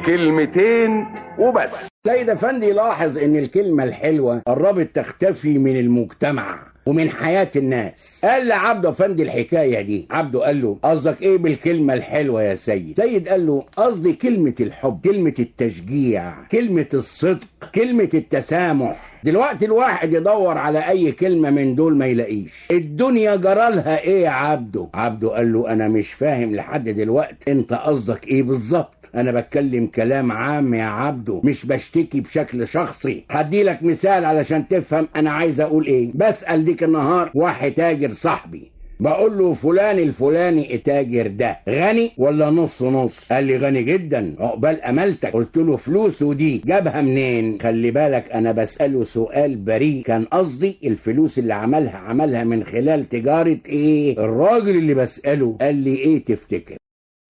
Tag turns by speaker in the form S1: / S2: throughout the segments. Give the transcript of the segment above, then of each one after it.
S1: كلمتين وبس.
S2: سيد افندي لاحظ ان الكلمة الحلوة قربت تختفي من المجتمع ومن حياة الناس. قال لعبده افندي الحكاية دي. عبده قال له قصدك ايه بالكلمة الحلوة يا سيد؟ سيد قال له قصدي كلمة الحب، كلمة التشجيع، كلمة الصدق، كلمة التسامح. دلوقتي الواحد يدور على اي كلمة من دول ما يلاقيش. الدنيا جرالها ايه يا عبده؟ عبده قال له انا مش فاهم لحد دلوقتي انت قصدك ايه بالظبط. انا بتكلم كلام عام يا عبده، مش بشتكي بشكل شخصي. هديلك مثال علشان تفهم انا عايز اقول ايه. بسأل ديك النهار واحد تاجر صاحبي، بقول له فلان الفلاني التاجر ده غني ولا نص نص؟ قال لي غني جدا. عقبال املتك. قلت له فلوسه دي جابها منين؟ خلي بالك انا بسأله سؤال بريء، كان قصدي الفلوس اللي عملها من خلال تجارة ايه؟ الراجل اللي بسأله قال لي ايه تفتكر؟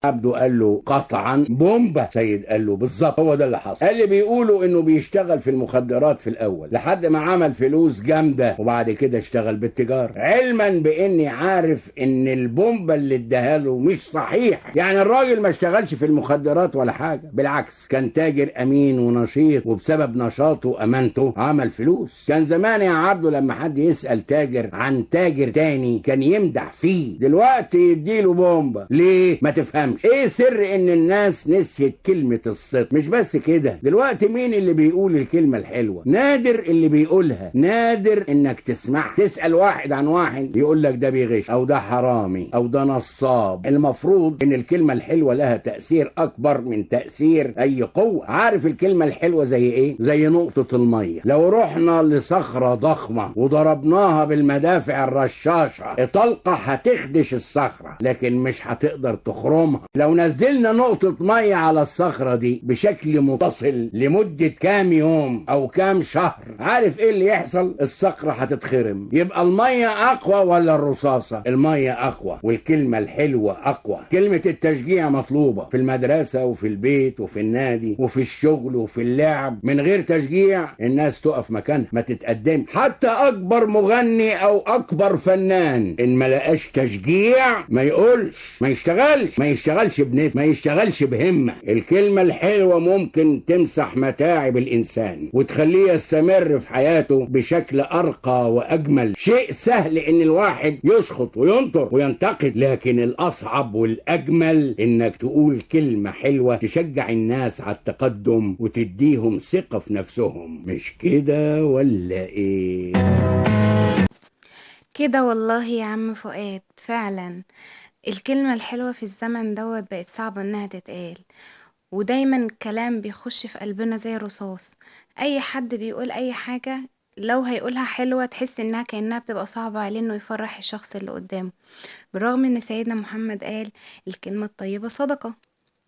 S2: عبده قال له قطعا بومبا. سيد قال له بالظبط هو ده اللي حصل. قال لي بيقولوا انه بيشتغل في المخدرات في الاول لحد ما عمل فلوس جامده وبعد كده اشتغل بالتجاره، علما باني عارف ان البومبا اللي اداها له مش صحيح. يعني الراجل ما اشتغلش في المخدرات ولا حاجه، بالعكس كان تاجر امين ونشيط، وبسبب نشاطه وامانته عمل فلوس. كان زمان يا عبده لما حد يسال تاجر عن تاجر تاني كان يمدح فيه، دلوقتي يديله بومبا. ليه؟ ما تفهم ايه سر ان الناس نسيت كلمة الصدق. مش بس كده، دلوقتي مين اللي بيقول الكلمة الحلوة؟ نادر اللي بيقولها، نادر انك تسمع. تسأل واحد عن واحد يقول لك ده بيغش او ده حرامي او ده نصاب. المفروض ان الكلمة الحلوة لها تأثير اكبر من تأثير اي قوة. عارف الكلمة الحلوة زي ايه؟ زي نقطة المية. لو رحنا لصخرة ضخمة وضربناها بالمدافع الرشاشة طلقة هتخدش الصخرة لكن مش هتقدر تخرمها. لو نزلنا نقطة مية على الصخرة دي بشكل متصل لمدة كام يوم او كام شهر، عارف ايه اللي يحصل؟ الصخرة هتتخرم. يبقى المية اقوى ولا الرصاصة؟ المية اقوى، والكلمة الحلوة اقوى. كلمة التشجيع مطلوبة في المدرسة وفي البيت وفي النادي وفي الشغل وفي اللعب. من غير تشجيع الناس تقف مكانها ما تتقدم. حتى اكبر مغني او اكبر فنان ان ما لقاش تشجيع ما يقولش، ما يشتغلش بنفس، ما يشتغلش بهمة. الكلمة الحلوة ممكن تمسح متاعب الإنسان وتخليه يستمر في حياته بشكل أرقى وأجمل. شيء سهل إن الواحد يشخط وينطر وينتقد، لكن الأصعب والأجمل إنك تقول كلمة حلوة تشجع الناس على التقدم وتديهم ثقة في نفسهم. مش كده ولا إيه؟
S3: كده والله يا عم فؤاد، فعلا الكلمة الحلوة في الزمن دوت بقت صعبة انها تتقال، ودايما الكلام بيخش في قلبنا زي الرصاص. اي حد بيقول اي حاجة لو هيقولها حلوة تحس انها كأنها بتبقى صعبة عليه انه يفرح الشخص اللي قدامه، بالرغم ان سيدنا محمد قال الكلمة الطيبة صدقة،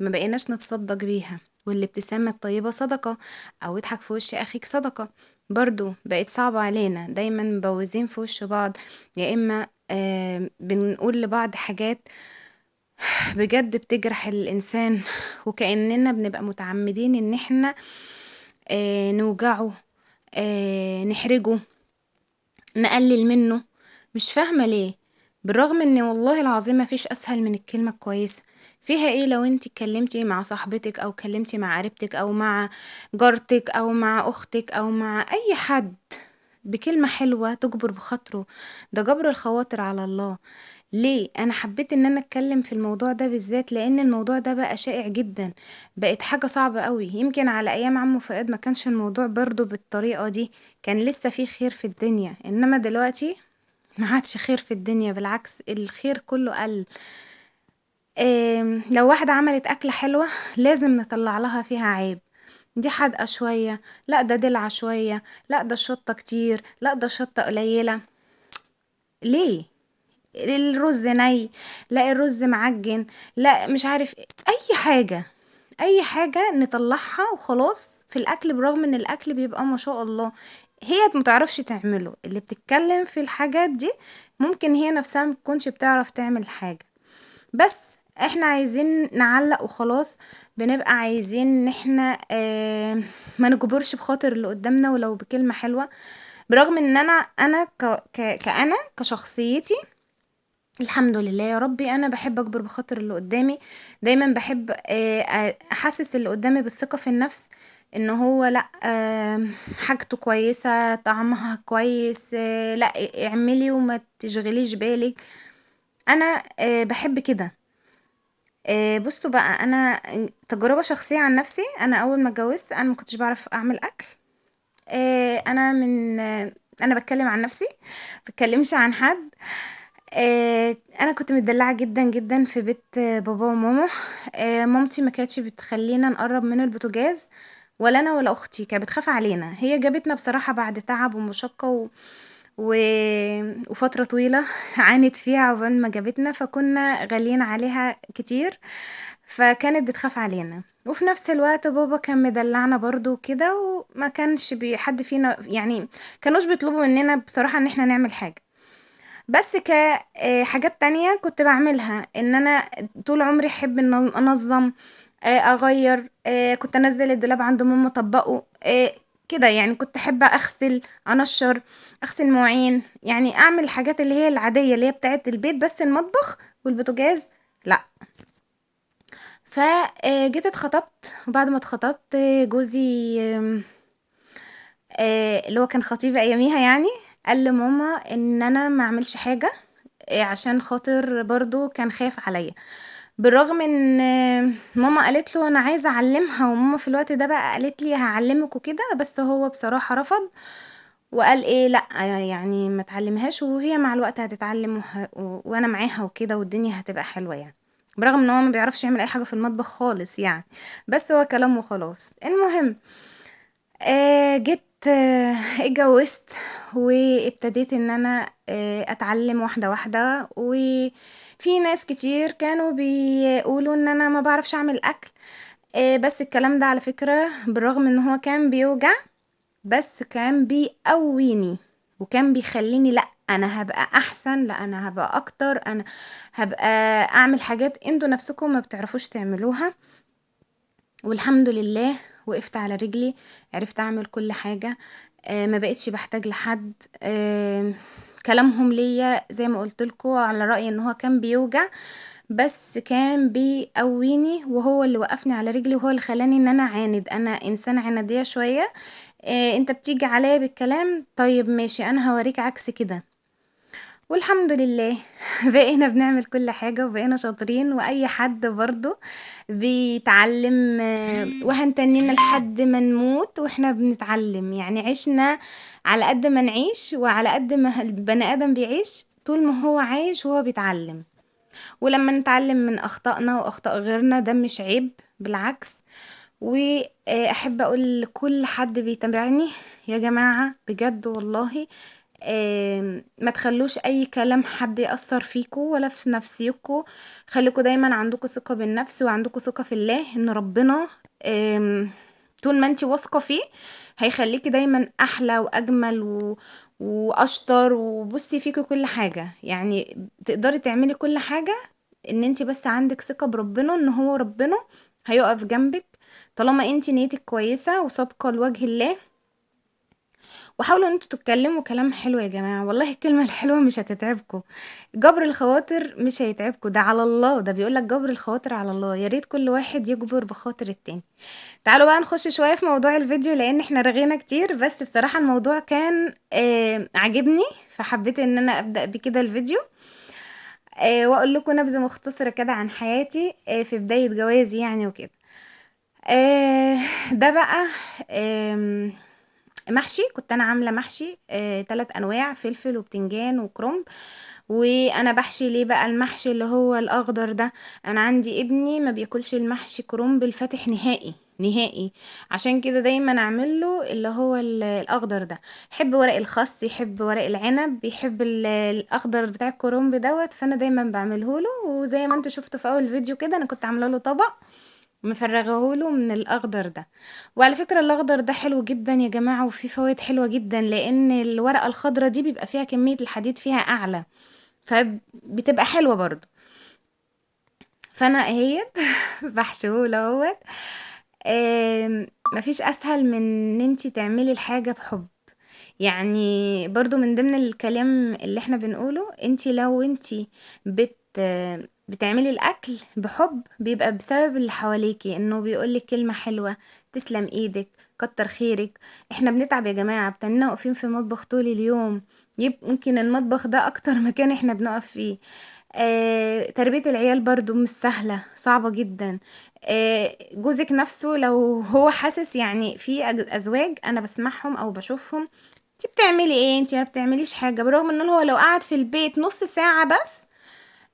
S3: ما بقيناش نتصدق بيها. والابتسامة الطيبة صدقة، او اضحك في وش اخيك صدقة. برضو بقت صعبة علينا، دايما مبوزين في وش بعض، يا اما بنقول لبعض حاجات بجد بتجرح الانسان، وكأننا بنبقى متعمدين ان احنا نوجعه، نحرجه، نقلل منه. مش فاهمة ليه، بالرغم ان والله العظيم ما فيش اسهل من الكلمة الكويسة. فيها ايه لو انت اتكلمتي مع صاحبتك او اتكلمتي مع قريبتك او مع جارتك او مع اختك او مع اي حد بكلمة حلوة تجبر بخاطره؟ ده جبر الخواطر على الله. ليه انا حبيت ان انا اتكلم في الموضوع ده بالذات؟ لان الموضوع ده بقى شائع جدا، بقت حاجة صعبة قوي. يمكن على ايام عمو فؤاد ما كانش الموضوع برضو بالطريقة دي، كان لسه فيه خير في الدنيا، انما دلوقتي ما عادش خير في الدنيا، بالعكس الخير كله قل. لو واحدة عملت أكلة حلوة لازم نطلع لها فيها عيب، دي حادقة شوية، لا ده دلع شوية، لا ده شطة كتير، لا ده شطة قليلة. ليه؟ الرز ني، لا الرز معجن، لا مش عارف اي حاجة، اي حاجة نطلعها وخلاص في الاكل، برغم ان الاكل بيبقى ما شاء الله هي متعرفش تعمله. اللي بتتكلم في الحاجات دي ممكن هي نفسها متكونش بتعرف تعمل حاجة، بس احنا عايزين نعلق وخلاص. بنبقى عايزين ان احنا ما نجبرش بخاطر اللي قدامنا ولو بكلمة حلوة، برغم ان انا كأنا كشخصيتي الحمد لله يا ربي. انا بحب اكبر بخاطر اللي قدامي، دايما بحب احسس اللي قدامي بالثقة في النفس، ان هو لا، حاجته كويسة، طعمها كويس، لا اعملي وما تشغليش بالك. انا بحب كده. بصوا بقى، انا تجربة شخصية عن نفسي، انا اول ما اتجوزت انا ما كنتش بعرف اعمل اكل. انا من انا بتكلم عن نفسي، بتكلمش عن حد. انا كنت متدلعه جدا جدا في بيت بابا وماما. مامتي ما كانتش بتخلينا نقرب من البوتاجاز، ولا انا ولا اختي، كانت بتخاف علينا. هي جابتنا بصراحه بعد تعب ومشقه و... وفتره طويله عانت فيها عقبال ما جابتنا، فكنا غاليين عليها كتير، فكانت بتخاف علينا. وفي نفس الوقت بابا كان مدلعنا برضو كده، وما كانش حد فينا يعني كانوش بيطلبوا مننا بصراحه ان احنا نعمل حاجه. بس حاجات تانية كنت بعملها، ان انا طول عمري احب ان انظم، اغير، كنت انزل الدولاب عند ماما اطبقه، كده يعني. كنت احب اغسل، انشر، اغسل مواعين، يعني اعمل الحاجات اللي هي العادية اللي هي بتاعت البيت، بس المطبخ والبوتاجاز لا. فجيت اتخطبت، وبعد ما اتخطبت جوزي اللي هو كان خطيبي اياميها يعني، قال لماما ان انا ما اعملش حاجة، عشان خاطر برضو كان خايف عليا. بالرغم ان ماما قالت له انا عايزه اعلمها، وماما في الوقت ده بقى قالت لي هعلمك وكده، بس هو بصراحه رفض وقال ايه لا، يعني ما تعلمهاش، وهي مع الوقت هتتعلم وانا معاها وكده، والدنيا هتبقى حلوه يعني. برغم ان هو ما بيعرفش يعمل اي حاجه في المطبخ خالص يعني، بس هو كلام وخلاص. المهم جيت اتجوزت، وابتديت ان انا اتعلم واحدة واحدة. وفي ناس كتير كانوا بيقولوا ان انا ما بعرفش اعمل اكل، بس الكلام ده على فكرة بالرغم ان هو كان بيوجع، بس كان بيقويني، وكان بيخليني لا انا هبقى احسن، لا انا هبقى اكتر، انا هبقى اعمل حاجات انتوا نفسكم ما بتعرفوش تعملوها. والحمد لله وقفت على رجلي، عرفت اعمل كل حاجة. ما بقتش بحتاج لحد. كلامهم ليا زي ما قلت لكم على رأيي ان هو كان بيوجع، بس كان بيقويني، وهو اللي وقفني على رجلي، وهو اللي خلاني ان انا عاند. انا انسان عنادية شوية. انت بتيجي عليا بالكلام، طيب ماشي، انا هوريك عكس كده. والحمد لله بقينا بنعمل كل حاجة، وبقينا شاطرين، وأي حد برضو بيتعلم، وهنتنينا لحد ما نموت واحنا بنتعلم. يعني عشنا على قد ما نعيش، وعلى قد ما البني آدم بيعيش طول ما هو عايش وهو بيتعلم. ولما نتعلم من أخطائنا وأخطاء غيرنا ده مش عيب، بالعكس. وأحب أقول لكل حد بيتابعني، يا جماعة بجد والله، ما تخلوش اي كلام حد يأثر فيكو ولا في نفسيكو. خليكوا دايما عندكوا ثقة بالنفس، وعندكوا ثقة في الله، ان ربنا طول ما انتي واثقة فيه هيخليكي دايما احلى واجمل واشطر. وبصي فيكي كل حاجة، يعني تقدري تعملي كل حاجة، ان انتي بس عندك ثقة بربنا، ان هو ربنا هيقف جنبك طالما انتي نيتك كويسة وصادقة لوجه الله. وحاولوا ان انتوا تتكلموا كلام حلو يا جماعة، والله الكلمة الحلوة مش هتتعبكم. جبر الخواطر مش هيتعبكم، ده على الله، ده بيقولك جبر الخواطر على الله. يا ريت كل واحد يجبر بخاطر التاني. تعالوا بقى نخش شوية في موضوع الفيديو، لان احنا رغينا كتير، بس بصراحة الموضوع كان عجبني، فحبيت ان انا ابدأ بكده الفيديو. واقول لكم نبذة مختصرة كده عن حياتي في بداية جوازي يعني وكده. ده بقى محشي. كنت انا عامله محشي 3 انواع، فلفل وبتنجان وكرنب. وانا بحشي ليه بقى المحشي اللي هو الاخضر ده؟ انا عندي ابني ما بياكلش المحشي كرنب الفاتح نهائي نهائي، عشان كده دايما اعمل له اللي هو الاخضر ده. يحب ورق الخس، يحب ورق العنب، بيحب الاخضر بتاع الكرنب دوت، فانا دايما بعمله له. وزي ما انتوا شفتوا في اول فيديو كده، انا كنت عامله له طبق مفرغهوله من الاخضر ده. وعلى فكرة الاخضر ده حلو جدا يا جماعة، وفيه فوائد حلوة جدا، لان الورقة الخضرة دي بيبقى فيها كمية الحديد فيها اعلى، فبتبقى حلوة برضو. فانا اهيت بحشوه اهوت. مفيش اسهل من ان انتي تعملي الحاجة بحب. يعني برضو من ضمن الكلام اللي احنا بنقوله، انتي لو انتي بتعملي الاكل بحب، بيبقى بسبب اللي حواليكي، انه بيقولك كلمة حلوة، تسلم ايدك، كتر خيرك. احنا بنتعب يا جماعة، بتننا واقفين في المطبخ طول اليوم، يمكن المطبخ ده اكتر مكان احنا بنقف فيه. تربية العيال برضو مش سهلة، صعبة جدا. جوزك نفسه لو هو حاسس، يعني في ازواج انا بسمعهم او بشوفهم، انتي بتعملي ايه؟ انتي ما بتعمليش حاجة، بالرغم ان هو لو قعد في البيت نص ساعة بس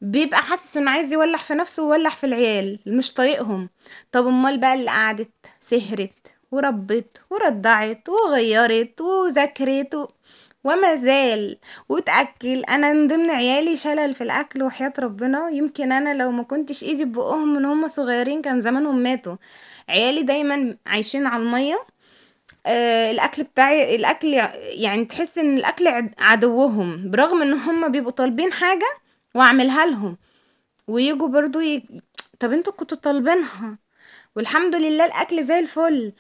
S3: بيبقى حاسس انه عايز يولع في نفسه ويولع في العيال، مش طايقهم. طب امال بقى اللي قعدت سهرت وربت ورضعت وغيرت وذاكرت وما زال وتأكل. انا من ضمن عيالي شلل في الاكل، وحياة ربنا يمكن انا لو ما كنتش ايدي ببقهم من هم صغيرين كان زمانهم ماتوا. عيالي دايما عايشين على المية. الاكل بتاعي، الاكل يعني تحس ان الاكل عدوهم، برغم ان هم بيبقوا طالبين حاجة واعملها لهم، ويجوا برضو طب انتوا كنتوا طالبينها والحمد لله الاكل زي الفل،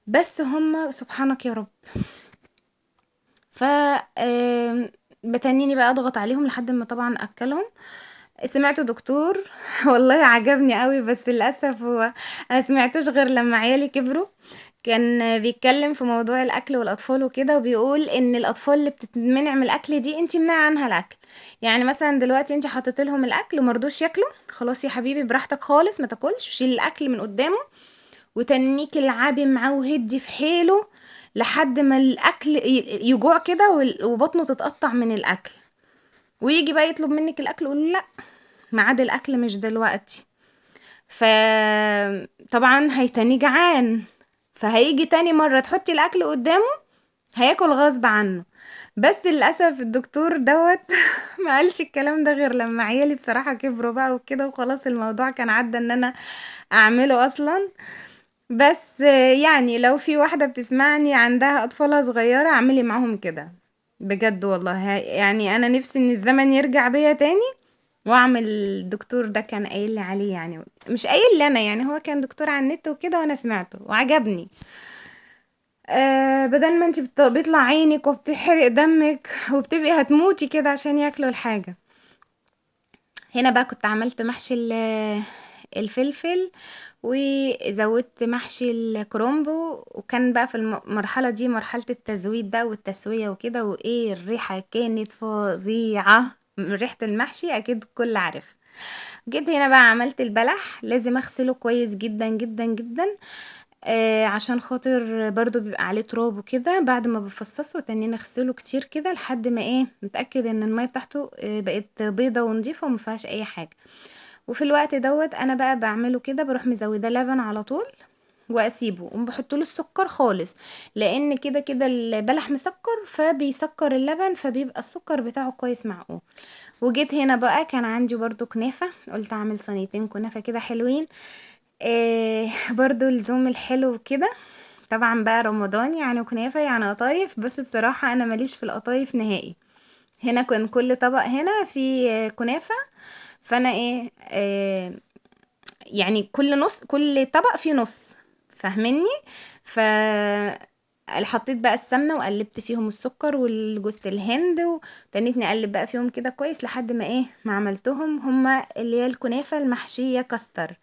S3: بس هم سبحانك يا رب. ف بتنيني بقى اضغط عليهم لحد ما طبعا اكلهم. سمعت دكتور والله عجبني قوي، بس للاسف هو انا سمعتوش غير لما عيالي كبروا. كان بيتكلم في موضوع الاكل والاطفال وكده، وبيقول ان الاطفال اللي بتتمنع من الاكل دي انتي منع عنها الاكل. يعني مثلا دلوقتي انتي حطيت لهم الاكل ومرضوش ياكلوا، خلاص يا حبيبي براحتك خالص، ما تاكلش، شيل الاكل من قدامه وتنيك العابي معاه وهدي في حيله لحد ما الاكل يجوع كده وبطنه تتقطع من الاكل، ويجي بقى يطلب منك الاكل، قول لا ميعاد الاكل مش دلوقتي. فطبعا هيتني جعان، فهيجي تاني مرة تحطي الاكل قدامه هياكل غصب عنه. بس للاسف الدكتور دوت ما قالش الكلام ده غير لما عيالي بصراحة كبروا بقى وكده، وخلاص الموضوع كان عدى ان انا اعمله اصلا. بس يعني لو في واحدة بتسمعني عندها اطفالها صغيرة، اعملي معاهم كده بجد والله. يعني انا نفسي ان الزمن يرجع بيا تاني واعمل الدكتور ده كان قايل لي عليه، يعني مش قايل لي انا، يعني هو كان دكتور على النت وكده وانا سمعته وعجبني. بدل ما انت بيطلع عينك وبتحرق دمك وبتبقي هتموتي كده عشان ياكلوا الحاجة. هنا بقى كنت عملت محشي الفلفل، وزودت محشي الكرومبو، وكان بقى في المرحلة دي مرحلة التزويد بقى والتسوية وكده، وايه الريحة كانت فظيعة من ريحة المحشي، اكيد كل عارف. جيت هنا بقى عملت البلح، لازم اغسله كويس جدا جدا جدا، عشان خاطر برضو بيبقى عليه تراب وكده، بعد ما بفصصه تاني اغسله كتير كده لحد ما ايه نتاكد ان الميه بتاعته بقت بيضه ونضيفه وما فيهاش اي حاجه. وفي الوقت دوت انا بقى بعمله كده، بروح مزوده لبن على طول واسيبه، وما بحطله السكر خالص، لان كده كده البلح مسكر فبيسكر اللبن، فبيبقى السكر بتاعه كويس معقول. وجيت هنا بقى كان عندي برضو كنافه، قلت اعمل صينيتين كنافه كده حلوين. برضو الزوم الحلو كده، طبعا بقى رمضان يعني كنافة يعني قطايف، بس بصراحة انا ماليش في القطايف نهائي. هنا كان كل طبق هنا في كنافة، فانا ايه يعني كل نص، كل طبق فيه نص، فاهمني؟ ف حطيت بقى السمنة وقلبت فيهم السكر والجوز الهند، وتنيتني اقلب بقى فيهم كده كويس لحد ما ايه ما عملتهم هما اللي هي الكنافة المحشية كاستر.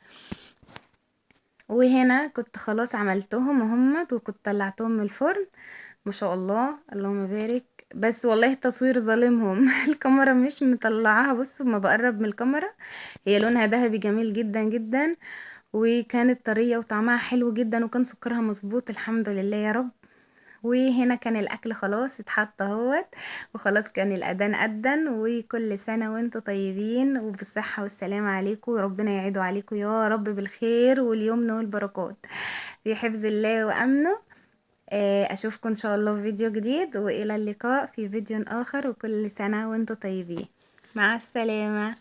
S3: وهنا كنت خلاص عملتهم وهمت، وكنت طلعتهم من الفرن، ما شاء الله اللهم بارك. بس والله التصوير ظالمهم الكاميرا مش مطلعاها، بصوا ما بقرب من الكاميرا هي لونها ذهبي جميل جدا جدا، وكانت طرية وطعمها حلو جدا، وكان سكرها مظبوط الحمد لله يا رب. وهنا كان الاكل خلاص اتحط اهوت، وخلاص كان الاذان اذن. وكل سنه وانتم طيبين وبالصحه والسلامه عليكم، وربنا يعيدوا عليكم يا رب بالخير واليمن والبركات في حفظ الله وامنه. اشوفكم ان شاء الله في فيديو جديد، والى اللقاء في فيديو اخر، وكل سنه وانتم طيبين، مع السلامه.